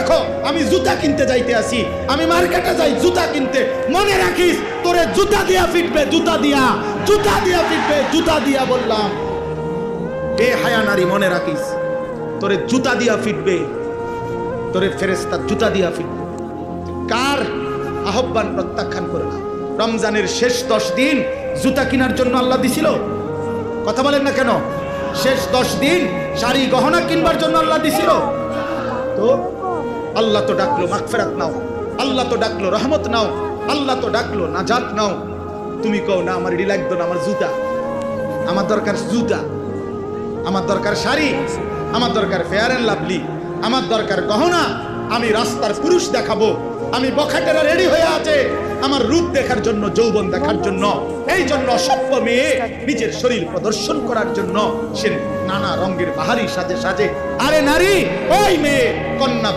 রাখো, আমি জুতা কিনতে যাইতে আসি, আমি মার্কেটে যাই জুতা কিনতে, মনে রাখিস তোরে জুতা দিয়া ফিটবে, জুতা দিয়া ফিটবে, জুতা দিয়া বললাম। এ হায়া নারী মনে রাখিস, তোরে জুতা দিয়া ফিটবে, তোরে ফেরেশতা জুতা দিয়া ফিটবে। কার আহ্বান প্রত্যাখ্যান করে না। রমজানের শেষ 10 দিন জুতা কেনার জন্য আল্লাহ দিছিল, কথা বলেন না কেন? শেষ 10 দিন শাড়ি গহনা কিনবার জন্য আল্লাহ দিছিল। তো আল্লাহ তো ডাকলো মাগফিরাত নাও, আল্লাহ তো ডাকলো রহমত নাও, আল্লাহ তো ডাকলো নাজাত নাও। তুমি কও না আমার এডি লাগতো না, আমার জুতা, আমার দরকার জুতা, আমার দরকার শাড়ি, আমার দরকার ফেয়ার এন্ড লাভলি, আমার দরকার গহনা। আমি রাস্তার পুরুষ দেখাবো, আমি বখাটেরা রেডি হয়ে আছে আমার রূপ দেখার জন্য, যৌবন দেখার জন্য। এই জন্য সভ্য মেয়ে নিজের শরীর প্রদর্শন করার জন্য সে নানা রঙের বাহারি সাজে সাজে। আরে নারী, ওই মেয়ে কন্যা